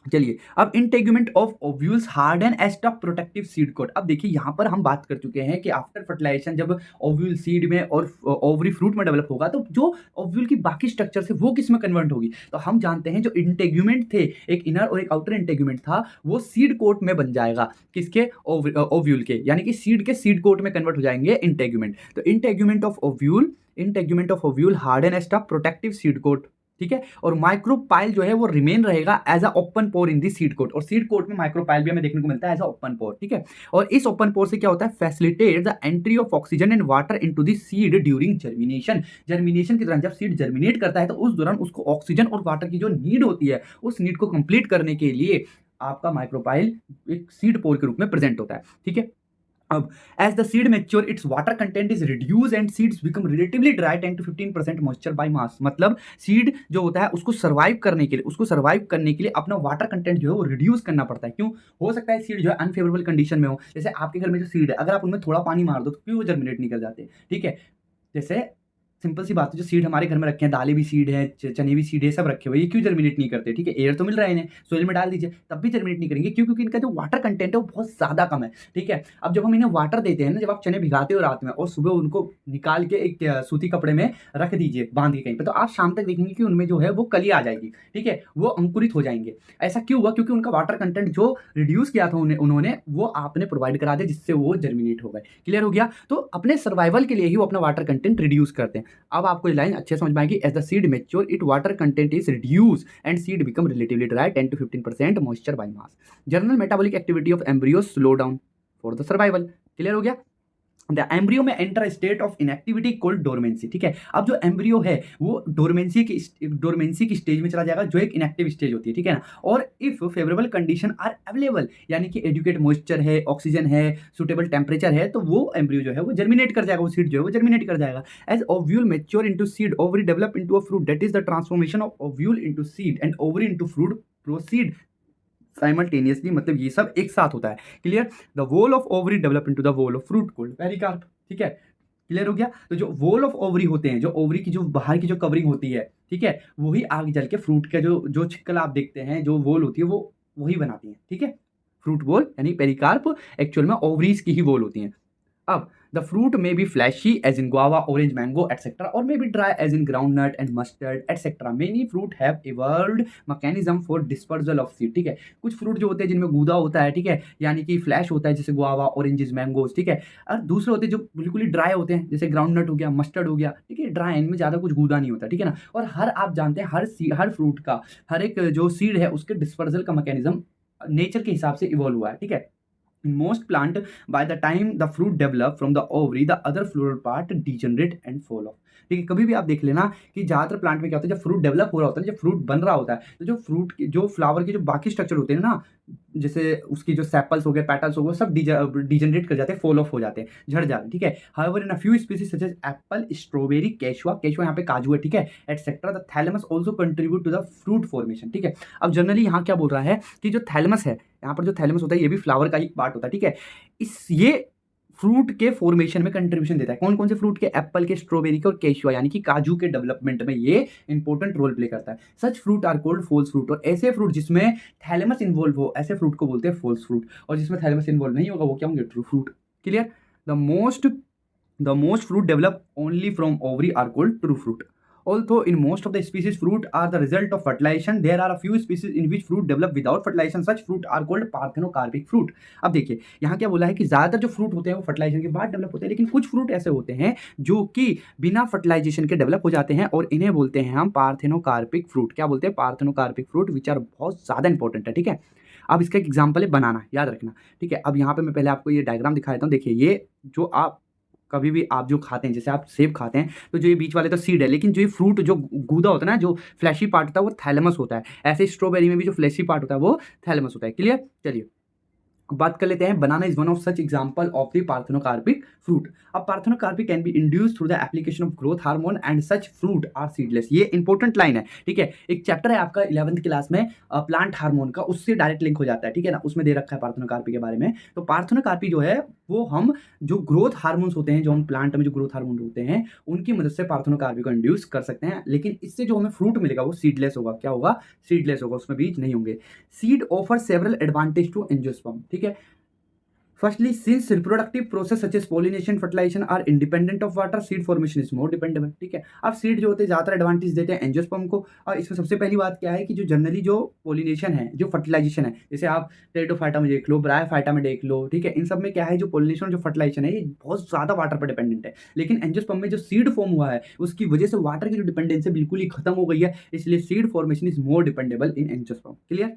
[SPEAKER 1] चलिए, अब integument of ovules harden as the protective seed coat. अब देखिए यहाँ पर हम बात कर चुके हैं कि आफ्टर फर्टिलाइजेशन जब ओव्यूल सीड में और ओवरी फ्रूट में डेवलप होगा, तो जो ओव्यूल की बाकी स्ट्रक्चर से वो किस में कन्वर्ट होगी? तो हम जानते हैं जो इंटेगुमेंट थे, एक इनर और एक आउटर इंटेगुमेंट था, वो सीड कोट में बन जाएगा। किसके? ओव्यूल के, यानी कि सीड के सीड कोट में कन्वर्ट हो जाएंगे इंटेगुमेंट। तो integument of ovule harden as the protective seed coat, ठीक है। और माइक्रोपाइल जो है वो रिमेन रहेगा as a open pore in the seed coat, और सीड कोट में माइक्रोपाइल भी हमें देखने को मिलता है एज अ ओपन पोर, ठीक है। और इस ओपन पोर से क्या होता है? Facilitate the entry of oxygen and water into the seed during germination. Germination के दौरान जब सीड जर्मिनेट करता है, तो उस दौरान उसको ऑक्सीजन और वाटर की जो नीड होती है, उस नीड को कंप्लीट करने के लिए आपका माइक्रोपाइल एक सीड पोर के रूप में प्रेजेंट होता है, ठीक है। अब as the seed mature its water content is reduce and seeds become relatively dry 10 to 15% moisture by mass. मतलब सीड जो होता है उसको सर्वाइव करने के लिए अपना वाटर कंटेंट जो है वो रिड्यूस करना पड़ता है। क्यों? हो सकता है सीड जो है अनफेवरेबल कंडीशन में हो, जैसे आपके घर में जो सीड है, अगर आप उनमें थोड़ा पानी मार दो तो क्यों वो जर्मिनेट नहीं कर जाते, ठीक है। जैसे सिंपल सी बात है, जो सीड हमारे घर में रखे हैं, दालें भी सीड है, चने भी सीड है, सब रखे हुए, ये क्यों जर्मिनेट नहीं करते? ठीक है, एयर तो मिल रहा है इन्हें, सोइल में डाल दीजिए तब भी जर्मिनेट नहीं करेंगे। क्यों? क्योंकि इनका जो वाटर कंटेंट है वो बहुत ज़्यादा कम है, ठीक है। अब जब हम इन्हें वाटर देते हैं ना, जब आप चने भिगाते हो रात में और सुबह उनको निकाल के एक सूती कपड़े में रख दीजिए बांध के कहीं पर, तो आप शाम तक देखेंगे कि उनमें जो है वो कली आ जाएगी, ठीक है, वो अंकुरित हो जाएंगे। ऐसा क्यों हुआ? क्योंकि उनका वाटर कंटेंट जो रिड्यूस किया था उन्होंने वो आपने प्रोवाइड करा दिया, जिससे वो जर्मिनेट हो गए। क्लियर हो गया? तो अपने सर्वाइवल के लिए ही वो अपना वाटर कंटेंट रिड्यूस करते हैं। अब आपको लाइन अच्छे समझ में आएगी। As the seed mature it water content is reduce and seed become relatively dry 10 to 15% moisture by mass. General metabolic activity of embryo slow down for the survival. Clear हो गया? द एम्ब्रियो में enter state of inactivity called dormancy, ठीक है। अब जो एम्ब्रियो है वो डोरमेंसी की स्टेज में चला जाएगा, जो एक इनएक्टिव स्टेज होती है, ठीक है ना। और if favourable condition are available, यानी कि एडुकेट मॉइस्चर है, ऑक्सीजन है, सुटेबल टेम्परेचर है, तो वो एम्ब्रियो जो है वो जर्मिनेट कर जाएगा, वो सीड जो है वो जर्मिनेट कर जाएगा। As ovule mature into seed, ovary develop into a fruit, that is the transformation of ovule into seed and ovary into fruit proceed simultaneously. मतलब ये सब एक साथ होता है। Clear? The wall of ovary develop into the wall of fruit called pericarp, ठीक है। क्लियर हो गया? तो जो वॉल ऑफ ओवरी होते हैं, जो ओवरी की जो बाहर की जो कवरिंग होती है, ठीक है, वही आगे चल के फ्रूट का जो जो छिक्कल आप देखते हैं, जो वॉल होती है, वो वही बनाती है, ठीक है। फ्रूट वॉल यानी पेरिकार्प एक्चुअल में ओवरीज की ही वॉल होती है। अब the fruit may be fleshy as in guava, orange, mango etcetera, और may be dry as in groundnut and mustard etcetera. Many fruit have evolved mechanism for dispersal of seed, ठीक है। कुछ फ्रूट जो होते हैं जिनमें गूदा होता है, ठीक है, यानी कि फ्लैश होता है, जैसे गुआवा, ऑरेंजेस, मैंगोज, ठीक है। और दूसरे होते हैं जो बिल्कुल ही ड्राई होते हैं, जैसे ग्राउंड नट हो गया, मस्टर्ड हो गया, ठीक है, ड्राई, इनमें ज़्यादा कुछ गूदा नहीं होता, ठीक है ना। और हर आप जानते हैं हर फ्रूट का, हर एक जो सीड है उसके डिस्पर्सल का मैकेनिज्म नेचर के हिसाब से इवॉल्व हुआ है, ठीक है। In most plant, by the time the fruit develop from the ovary, the other floral part degenerate and fall off. ठीक है, कभी भी आप देख लेना कि ज़्यादातर प्लांट में क्या होता है, जब फ्रूट डेवलप हो रहा होता है, जब फ्रूट बन रहा होता है, तो जो फ्रूट की जो फ्लावर के जो बाकी स्ट्रक्चर होते हैं ना, जैसे उसकी जो सेपल्स हो गए, पेटल्स हो गए, सब डिजनरेट कर जाते हैं, फॉल ऑफ हो जाते हैं, झड़ जाते हैं, ठीक है। However in a few species such as apple, strawberry, cashew यहाँ पे काजू है, ठीक है, etcetera, the thalamus also contribute to the fruit formation, ठीक है। अब जनरली यहाँ क्या बोल रहा है कि जो थैलेमस है, यहाँ पर जो थैलेमस होता है, ये भी फ्लावर का ही पार्ट होता है, ठीक है। ये फ्रूट के फॉर्मेशन में कंट्रीब्यूशन देता है। कौन कौन से फ्रूट के? एप्पल के, स्ट्रॉबेरी के और केशवा यानी कि काजू के डेवलपमेंट में ये इंपॉर्टेंट रोल प्ले करता है। Such fruit are called false fruit, और ऐसे फ्रूट जिसमें थैलेमस इन्वॉल्व हो, ऐसे फ्रूट को बोलते हैं फॉल्स फ्रूट, और जिसमें थैलेमस इन्वॉल्व नहीं होगा वो क्या होंगे? True fruit. Clear? The most fruit develop only from ovary are called true fruit. Although in most of the species fruit are the result of fertilization, there are a few species in which fruit develop without fertilization. Such fruit are called parthenocarpic fruit. अब देखिए यहाँ क्या बोला है कि ज़्यादातर जो फ्रूट होते हैं वो फर्टिलाइजेशन के बाद डेवलप होते हैं, लेकिन कुछ फ्रूट ऐसे होते हैं जो कि बिना फर्टिलाइजेशन के डेवलप हो जाते हैं, और इन्हें बोलते हैं हम पार्थेनोकार्पिक फ्रूट। क्या बोलते हैं? पार्थेनोकार्पिक फ्रूट, विच आर बहुत ज़्यादा इंपॉर्टेंट है, ठीक है। अब इसका एक एग्जाम्पल है बनाना, याद रखना, ठीक है। अब यहाँ पे मैं पहले आपको ये डायग्राम दिखा देता हूँ। देखिए, ये जो आप कभी भी आप जो खाते हैं, जैसे आप सेब खाते हैं, तो जो ये बीच वाले तो सीड है, लेकिन जो ये फ्रूट जो गूदा होता है ना, जो फ्लैशी पार्ट होता है, वो थैलेमस होता है। ऐसे स्ट्रॉबेरी में भी जो फ्लैशी पार्ट होता है वो थैलेमस होता है। क्लियर? चलिए, बात कर लेते हैं, banana is one of such example of the parthenocarpic fruit. अब parthenocarpic can be induce through the application of growth hormone and such fruit are seedless. ये इंपॉर्टेंट लाइन है, ठीक है। एक चैप्टर है आपका 11th क्लास में प्लांट हार्मोन का, उससे डायरेक्ट लिंक हो जाता है, ठीक है ना। उसमें दे रखा है पार्थेनोकार्पी के बारे में। तो पार्थेनोकार्पी जो है वो हम जो ग्रोथ हार्मोन्स होते हैं, जो हम प्लांट में जो ग्रोथ हार्मोन होते हैं, उनकी मदद से पार्थेनोकार्पी को इंड्यूस कर सकते हैं। लेकिन इससे जो हमें फ्रूट मिलेगा वो सीडलेस होगा। क्या होगा? सीडलेस होगा, उसमें बीज नहीं होंगे। Seed offer several advantage to angiosperm, ठीक है। Firstly, since reproductive process such as pollination, fertilization are independent of water, seed formation is more dependable, ठीक है। अब सीड जो होते हैं ज़्यादातर एडवांटेज देते हैं एंजियोस्पर्म को। और इसमें सबसे पहली बात क्या है कि जो जनरली जो पोलिनेशन है, जो फर्टिलाइजेशन है, जैसे आप टेरिडोफाइटा में देख लो, ब्रायोफाइटा में देख लो, ठीक है, इन सब में क्या है, जो पोलिनेशन जो फर्टिलाइजेशन है, ये बहुत ज़्यादा वाटर पर डिपेंडेंट है। लेकिन एंजियोस्पर्म में जो सीड फॉर्म हुआ है, उसकी वजह से वाटर की जो डिपेंडेंसी बिल्कुल ही खत्म हो गई है, इसलिए seed formation is more dependable in angiosperm. Clear?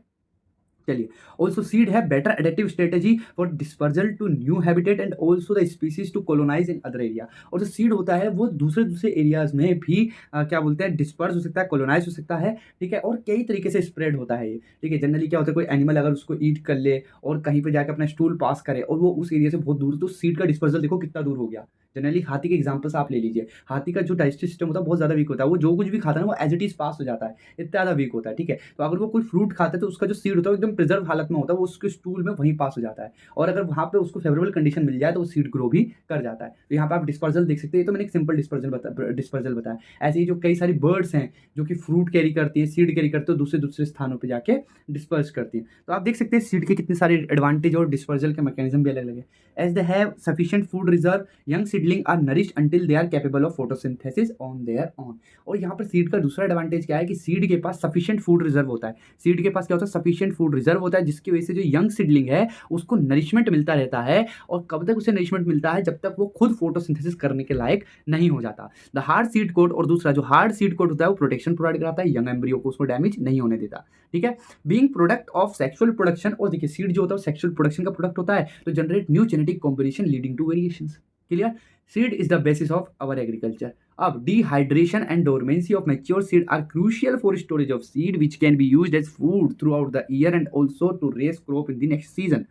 [SPEAKER 1] चलिए, ऑल्सो सीड है better adaptive strategy for dispersal to new habitat and also the species to colonise in other area. और जो सीड होता है वो दूसरे दूसरे एरियाज में भी क्या बोलते हैं, डिस्पर्स हो सकता है, कॉलोनाइज हो सकता है, ठीक है। और कई तरीके से स्प्रेड होता है ये, ठीक है। जनरली क्या होता है, कोई एनिमल अगर उसको ईट कर ले और कहीं पर जाकर अपना स्टूल पास करे और वो उस एरिया से बहुत दूर, तो सीड का डिस्पर्सल देखो कितना दूर हो गया। जनरली हाथी के एग्जाम्पल्स आप ले लीजिए, हाथी का जो डाइजेस्टिव सिस्टम होता है बहुत ज़्यादा वीक होता है, वो जो कुछ भी खाता है ना वो एज इट इज पास हो जाता है, इतना ज़्यादा वीक होता है, ठीक है। तो अगर वो कोई फ्रूट खाता है तो उसका जो सीड होता है वो एकदम प्रिजर्व हालत में होता है, वो उसके स्टूल में वहीं पास हो जाता है। और अगर वहाँ पे उसको फेवरेबल कंडीशन मिल जाए तो वो सीड ग्रो भी कर जाता है। तो यहाँ पे आप डिस्पर्जल देख सकते हैं, तो मैंने एक सिंपल डिस्पर्जल बताया। ऐसे ही जो कई सारी बर्ड्स हैं जो कि फ्रूट कैरी करती हैं, सीड कैरी करते हैं, दूसरे दूसरे स्थानों पर जाके डिस्पर्स करती हैं। तो आप देख सकते हैं सीड के कितने सारे एडवांटेज और डिस्पर्जल के मैकेनिज्म भी अलग अलग है। As they have sufficient food reserve, young seedling are nourished until they are capable of photosynthesis on their own। और यहाँ पर सीड का दूसरा एडवांटेज क्या है कि सीड के पास सफिशिएंट फूड रिजर्व होता है। सीड के पास क्या होता है, सफिशिएंट फूड रिजर्व होता है, जिसकी वजह से जो यंग सीडलिंग है उसको नरिशमेंट मिलता रहता है। और कब तक उसे नरिशमेंट मिलता है, जब तक वो खुद फोटोसिंथेसिस करने के लायक नहीं हो जाता। द हार्ड सीड कोट, और दूसरा जो हार्ड सीड कोट होता है वो प्रोटेक्शन प्रोवाइड कराता है, यंग एम्ब्रियो को उसको डैमेज नहीं होने देता, ठीक है। Being product of sexual production, और देखिए सीड जो होता है सेक्सुअल प्रोडक्शन का प्रोडक्ट होता है, तो generate new genetic combination leading to variations. Clear? Seed is the basis of our agriculture। अब dehydration and dormancy of mature seed are crucial for storage of seed which can be used as food throughout the year and also to raise crop in the next season।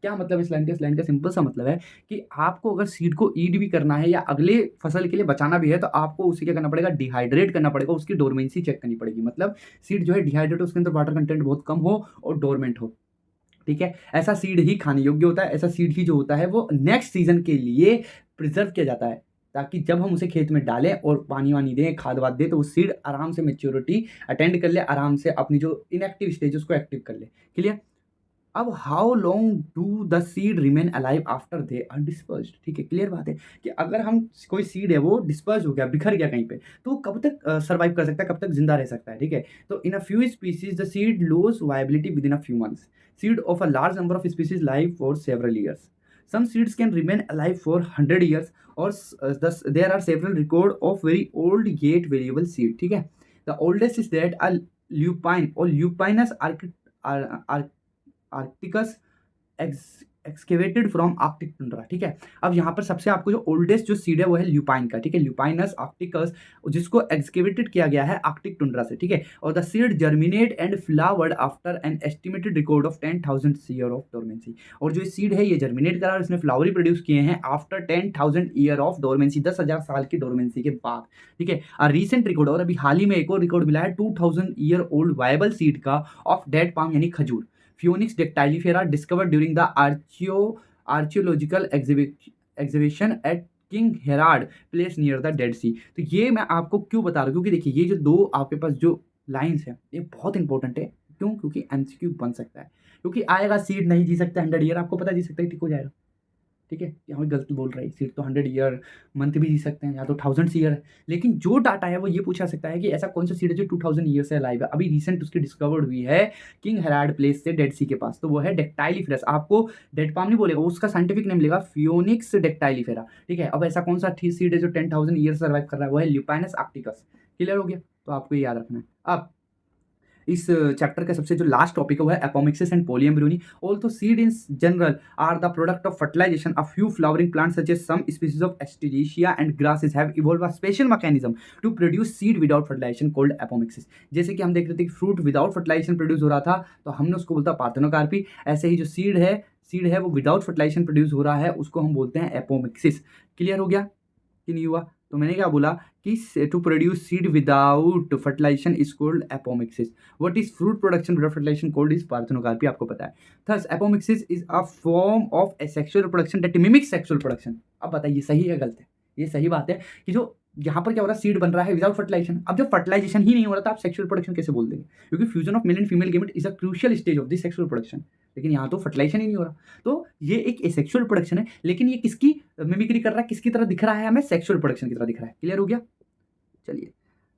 [SPEAKER 1] क्या मतलब इस लाइन का? इस लाइन का सिंपल सा मतलब है कि आपको अगर सीड को ईड भी करना है या अगले फसल के लिए बचाना भी है, तो आपको उसे क्या करना पड़ेगा, डिहाइड्रेट करना पड़ेगा, उसकी डोरमेंसी चेक करनी पड़ेगी। मतलब सीड जो है डिहाइड्रेट, उसके अंदर वाटर कंटेंट बहुत कम हो और डोरमेंट हो, ठीक है। ऐसा सीड ही खाने योग्य होता है, ऐसा सीड ही जो होता है वो नेक्स्ट सीजन के लिए प्रिजर्व किया जाता है, ताकि जब हम उसे खेत में डालें और पानी वानी दें, खाद वाद दें, तो वो सीड आराम से मेच्योरिटी अटेंड कर ले, आराम से अपनी जो इनएक्टिव स्टेज है उसको एक्टिव कर ले। क्लियर? अब how long do the seed remain alive after they are dispersed, ठीक है। क्लियर बात है कि अगर हम कोई सीड है वो डिस्पर्स हो गया, बिखर गया कहीं पे, तो वो कब तक सर्वाइव कर सकता है, कब तक जिंदा रह सकता है, ठीक है। तो in a few species the seed lose viability within a few months. Seed of a large number of species live for several years. Some seeds can remain alive for 100 years और thus there are several record of very old yet variable seed, ठीक है। The oldest is that a lupine or lupinus arcticus excavated from Arctic tundra, ठीक है। अब यहाँ पर सबसे आपको जो ओल्डेस्ट जो सीड है वो है ल्यूपाइन का, ठीक है, ल्यूपाइनस आर्कटिकस, जिसको एक्सकेवेटेड किया गया है आर्कटिक टुंड्रा से, ठीक है। और the seed germinate and flowered after an estimated record of 10,000 year of dormancy. और जो सीड है ये जर्मिनेट करा और इसने फ्लावर प्रोड्यूस किए हैं आफ्टर 10,000 ईयर ऑफ डोरमेंसी, 10,000 साल की डोरमेंसी के बाद, ठीक है। और रिसेंट रिकॉर्ड, और अभी हाल ही में एक और रिकॉर्ड मिला है 2,000 ईयर ओल्ड वायबल सीड का ऑफ डेड पाम यानी खजूर, Phoenix dactylifera, discovered during the archaeological exhibition at King Herod place near the Dead Sea. तो ये मैं आपको क्यों बता रहा हूँ, क्योंकि देखिए ये जो दो आपके पास जो लाइंस है ये बहुत इंपॉर्टेंट है। क्यों? क्योंकि एमसीक्यू बन सकता है, क्योंकि आएगा सीड नहीं जी सकता 100 ईयर, आपको पता जी सकता है, ठीक हो जाएगा, ठीक है। यहाँ पे गलत बोल रहा है, सीड तो 100 ईयर मंथ भी जी सकते हैं, या तो 1000 ईयर है। लेकिन जो डाटा है वो ये पूछा सकता है कि ऐसा कौन सा सीड है जो 2000 ईयर से अलाइव है। अभी रिसेंट उसकी डिस्कवर्ड हुई है किंग हेराड प्लेस से डेड सी के पास, तो वो है डेक्टाइलिफेरस। आपको डेड पाम नहीं बोलेगा, उसका साइंटिफिक नेम लेगा फियोनिक्स डेक्टाइलिफेरा, ठीक है। अब ऐसा कौन सा सीड है जो 10,000 ईयर सर्वाइव कर रहा है, वो है ल्यूपाइनस आर्क्टिकस। क्लियर हो गया? तो आपको ये याद रखना है। अब इस चैप्टर का सबसे जो लास्ट टॉपिक है वो है apomixis and polyembryony. Also seed in general are the product of fertilization of few flowering plants such as some species of Asteraceae and grasses have evolve a special mechanism to produce seed without fertilisation called apomixis. जैसे कि हम देख रहे थे कि फ्रूट विदाउट फर्टिलाइजेशन प्रोड्यूस हो रहा था तो हमने उसको बोलता पार्थेनोकार्पी। ऐसे ही जो सीड है वो विदाउट फर्टिलाइजेशन प्रोड्यूस हो रहा है उसको हम बोलते हैं एपोमिक्सिस। क्लियर हो गया कि नहीं हुआ? तो मैंने क्या बोला कि to produce seed without fertilisation is called apomixis. What is fruit production without fertilisation called is parthenocarpy, आपको पता है। Thus apomixis is a form of asexual reproduction that mimics sexual production. अब बताइए सही है गलत है? ये सही बात है कि जो यहाँ पर क्या हो रहा है, सीड बन रहा है विदाउट फर्टिलाइजेशन। अब जब फर्टिलाइजेशन ही नहीं हो रहा था आप सेक्सुअल प्रोडक्शन कैसे बोल देंगे? क्योंकि fusion of male and female gamete is a crucial stage of this sexual production. लेकिन यहाँ तो फर्टिलाइजेशन ही नहीं हो रहा, तो ये एक एसेक्सुअल प्रोडक्शन है, लेकिन ये किसकी मिमिक्री कर रहा है, किसकी तरह दिख रहा है? हमें सेक्सुअल प्रोडक्शन की तरह दिख रहा है। क्लियर हो गया? चलिए,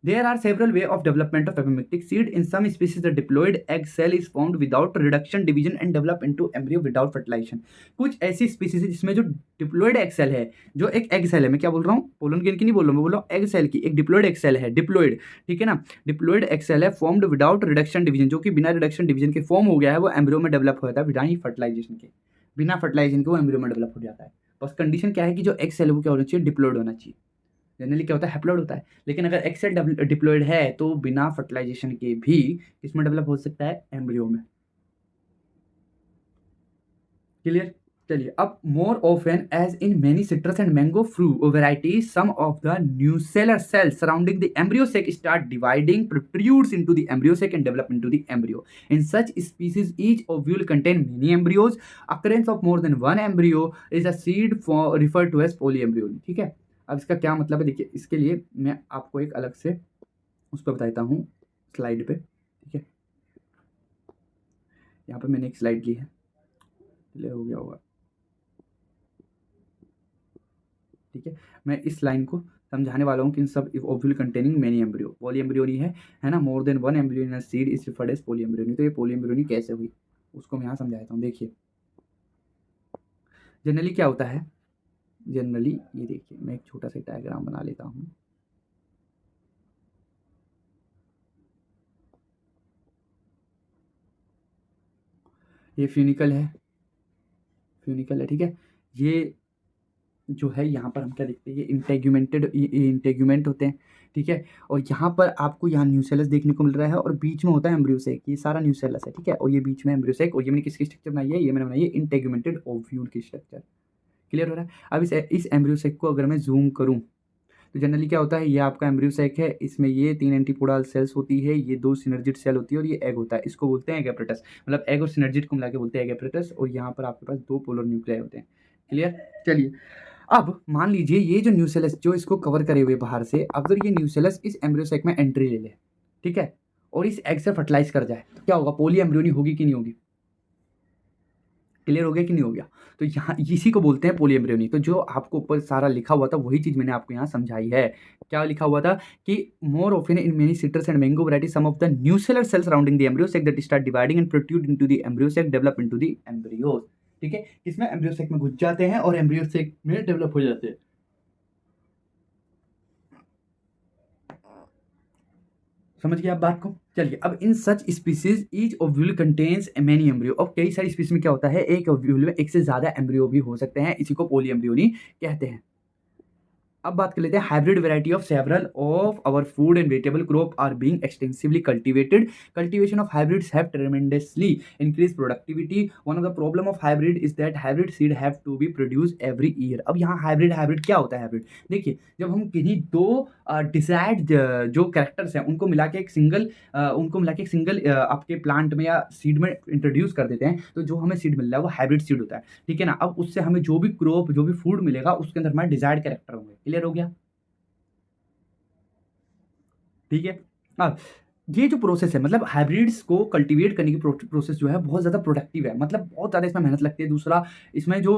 [SPEAKER 1] there are several way of development of apomictic seed. In some species the diploid egg cell is formed without reduction division and develop into embryo without fertilization. कुछ ऐसी स्पीसीज है जिसमें जो डिप्लोइड एग सेल है, जो एक एग सेल है, मैं क्या बोल रहा हूँ, पोलन गेन की नहीं बोल रहा हूँ, मैं बोल रहा हूँ एग सेल की, एक डिप्लोइड एग सेल है, डिप्लोइड, ठीक है ना, डिप्लोइड एग सेल है फॉर्म्ड विदाउट रिडक्शन डिवीजन, जो कि बिना रिडक्शन डिवीजन के फॉर्म हो गया है, वो एम्ब्रियो में डेवलप होता है बिना ही फर्टिलाइजेशन के। बिना फर्टिलाइजेशन के वो एम्ब्रियो में डेवलप हो जाता है। बस कंडीशन क्या है कि जो एग सेल है वो क्या होना चाहिए, डिप्लोइड होना चाहिए। जनरली क्या होता है, हैप्लॉइड होता है। लेकिन अगर एक्स सेल डिप्लॉयड है तो बिना फर्टिलाइजेशन के भी किसमें डेवलप हो सकता है, एम्ब्रियो में। क्लियर? चलिए, अब more often as in many citrus and mango fruit varieties some of the nucellar cells surrounding the embryo sac start dividing protrudes into the embryo sac and develop into the embryo. In such species each ovule contain many embryos. Occurrence of more than one embryo is a seed referred to as polyembryony. ठीक है, अब इसका क्या मतलब है देखिए, इसके लिए मैं आपको एक अलग से उस पर बताता हूँ स्लाइड पे। ठीक है, यहाँ पे मैंने एक स्लाइड ली है, ले हो गया होगा। ठीक है, मैं इस लाइन को समझाने वाला हूँ कि इन सब ovule containing many embryo, polyembryony है ना, more than one embryo in a seed is referred as polyembryony. तो ये पॉलीएम्ब्रियोनी कैसे हुई उसको मैं यहाँ समझाता हूँ। देखिए, जनरली क्या होता है, जनरली ये देखिए, मैं एक छोटा सा डायग्राम बना लेता हूँ। ये फ्यूनिकल है, फ्यूनिकल है, ठीक है। ये जो है यहाँ पर हम क्या देखते हैं, ये इंटेग्यूमेंट होते हैं, ठीक है। और यहाँ पर आपको यहाँ न्यूसेलस देखने को मिल रहा है और बीच में होता है एम्ब्रियोसेक, ये सारा न्यूसेलस है, ठीक है। और ये बीच में एम्ब्रियोसेक, और ये मैंने किसकी स्ट्रक्चर बनाई है, ये मैंने बनाई है इंटेग्यूमेंटेड ओव्यूल की स्ट्रक्चर। क्लियर हो रहा है? अब इस एम्ब्रियोसेक को अगर मैं जूम करूँ तो जनरली क्या होता है, ये आपका एम्ब्रियोसेक है, इसमें ये 3 एंटीपोडल सेल्स होती है, ये 2 सिनर्जिड सेल होती है और ये एग होता है, इसको बोलते हैं एग एपरेटस। मतलब एग और सिनर्जिड को मिला के बोलते हैं एग एपरेटस। और यहाँ पर आपके पास 2 पोलर न्यूक्लियाई होते हैं। क्लियर? चलिए, अब मान लीजिए ये जो न्यूसेलस जो इसको कवर करे हुए बाहर से, अगर ये न्यूसेलस इस एम्ब्रियोसेक में एंट्री ले ले, ठीक है, और इस एग से फर्टिलाइज कर जाए तो क्या होगा, पोली एम्ब्रियोनी होगी कि नहीं होगी? क्लियर हो गया कि नहीं हो गया? तो यहाँ इसी को बोलते हैं पोली एम्ब्रियोनी। तो जो आपको ऊपर सारा लिखा हुआ था वही चीज़ मैंने आपको यहाँ समझाई है। क्या लिखा हुआ था कि more often in many citrus and mango variety some of the nucellar cells surrounding the embryo sac that start dividing and protrude into the embryo sac develop into the embryos. ठीक है, किसमें, एम्ब्रियोसेक में घुस जाते हैं और एम्ब्रियोसेक में डेवलप हो जाते हैं। समझ गए आप बात को? चलिए, अब in such species each ovule contains many embryo. और कई सारी स्पीसीज में क्या होता है, एक ओव्यूल में एक से ज्यादा एम्ब्रियो भी हो सकते हैं, इसी को पोली एम्ब्रियोनी कहते हैं। अब बात कर लेते हैं hybrid variety of several of our food and vegetable crop are being extensively cultivated. Cultivation of hybrids have tremendously increased productivity. One of the problem of hybrid is that hybrid seed have to be produced every year. अब यहाँ हाइब्रिड क्या होता है? हाइब्रिड देखिए, जब हम किन्हीं दो डिसाइड जो कैरेक्टर्स हैं उनको मिला के एक सिंगल आपके प्लांट में या सीड में इंट्रोड्यूस कर देते हैं, तो जो हमें सीड मिल रहा है वो हाइब्रिड सीड होता है, ठीक है ना। अब उससे हमें जो भी क्रॉप, जो भी फूड मिलेगा उसके अंदर हमारे डिजायर्ड कैरेक्टर होंगे। क्लियर हो गया? ठीक है। अब ये जो प्रोसेस है, मतलब हाइब्रिड्स को कल्टीवेट करने की प्रोसेस जो है बहुत ज़्यादा प्रोडक्टिव है, मतलब बहुत ज़्यादा इसमें मेहनत लगती है। दूसरा, इसमें जो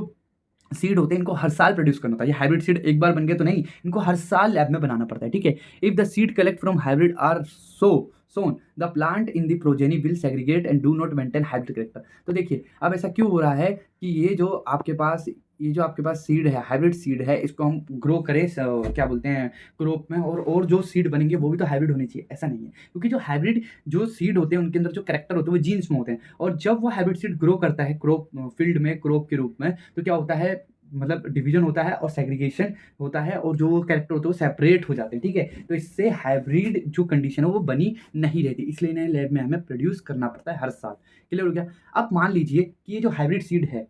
[SPEAKER 1] सीड होते हैं इनको हर साल प्रोड्यूस करना होता है। ये हाइब्रिड सीड एक बार बन गए तो नहीं, इनको हर साल लैब में बनाना पड़ता है, ठीक है। If the seed collect from hybrid are sown the plant in the progeny will segregate and do not maintain hybrid character. तो देखिए, अब ऐसा क्यों हो रहा है कि ये जो आपके पास ये जो आपके पास सीड है, हाइब्रिड सीड है, इसको हम ग्रो करें क्या बोलते हैं क्रॉप में, और जो सीड बनेंगे वो भी तो हाइब्रिड होने चाहिए, ऐसा नहीं है। क्योंकि जो हाइब्रिड जो सीड होते हैं उनके अंदर जो कैरेक्टर होते हैं वो जीन्स में होते हैं, और जब वो हाइब्रिड सीड ग्रो करता है क्रॉप फील्ड में, क्रॉप के रूप में, तो क्या होता है, मतलब डिवीजन होता है और सेग्रीगेशन होता है, और जो कैरेक्टर होते हैं वो सेपरेट हो जाते हैं, ठीक है। तो इससे हाइब्रिड जो कंडीशन है वो बनी नहीं रहती, इसलिए इन्हें लैब में हमें प्रोड्यूस करना पड़ता है हर साल। क्लियर हो गया। अब मान लीजिए कि ये जो हाइब्रिड सीड है,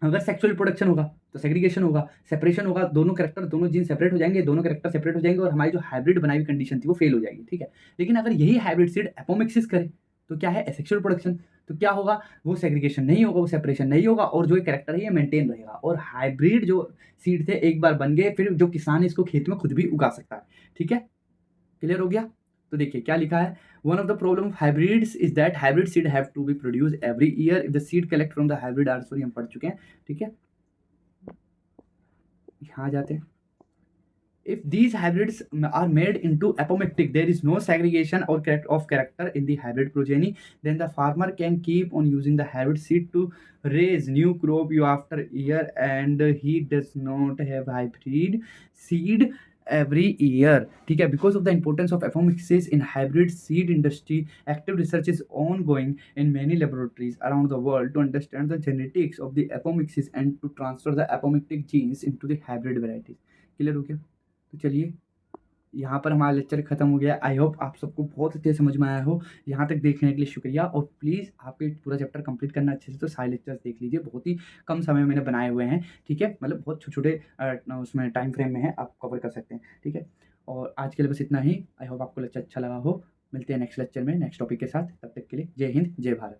[SPEAKER 1] अगर सेक्सुअल प्रोडक्शन होगा तो सेग्रीगेशन होगा, सेपरेशन होगा, दोनों कैरेक्टर, दोनों जीन सेपरेट हो जाएंगे, दोनों कैरेक्टर सेपरेट हो जाएंगे, और हमारी जो हाइब्रिड बनाई हुई कंडीशन थी वो फेल हो जाएगी, ठीक है। लेकिन अगर यही हाइब्रिड सीड एपोमिक्सिस करे तो क्या है, एसेक्सुअल प्रोडक्शन, तो क्या होगा, वो सेग्रीगेशन नहीं होगा, वो सेपरेशन नहीं होगा, और जो कैरेक्टर है ये मेंटेन रहेगा। और हाइब्रिड जो सीड थे एक बार बन गए, फिर जो किसान है इसको खेत में खुद भी उगा सकता है, ठीक है। क्लियर हो गया। तो देखिए क्या लिखा है, one of the problem hybrids is that hybrid seed have to be produce every year if the seed collect from the hybrid are, sorry हम पढ़ चुके हैं, ठीक है। यहाँ जाते हैं, if these hybrids are made into apomictic, there is no segregation or of character in the hybrid progeny, then the farmer can keep on using the hybrid seed to raise new crop year after year, and he does not have hybrid seed every year, ठीक है। Because of the importance of apomixis in hybrid seed industry, active research is ongoing in many laboratories around the world to understand the genetics of the apomixis and to transfer the apomictic genes into the hybrid varieties। Clear हो गया। तो चलिए यहाँ पर हमारा लेक्चर खत्म हो गया। आई होप आप सबको बहुत अच्छे से समझ में आया हो। यहाँ तक देखने के लिए शुक्रिया, और प्लीज़ आपके पूरा चैप्टर कंप्लीट करना अच्छे से, तो सारे लेक्चर्स देख लीजिए, बहुत ही कम समय में मैंने बनाए हुए हैं, ठीक है। मतलब बहुत छोटे छोटे उसमें टाइम फ्रेम में है, आप कवर कर सकते हैं, ठीक है। और आज के लिए बस इतना ही। आई होप आपको लेक्चर अच्छा लगा हो। मिलते हैं नेक्स्ट लेक्चर में नेक्स्ट टॉपिक के साथ, तब तक के लिए जय हिंद जय भारत।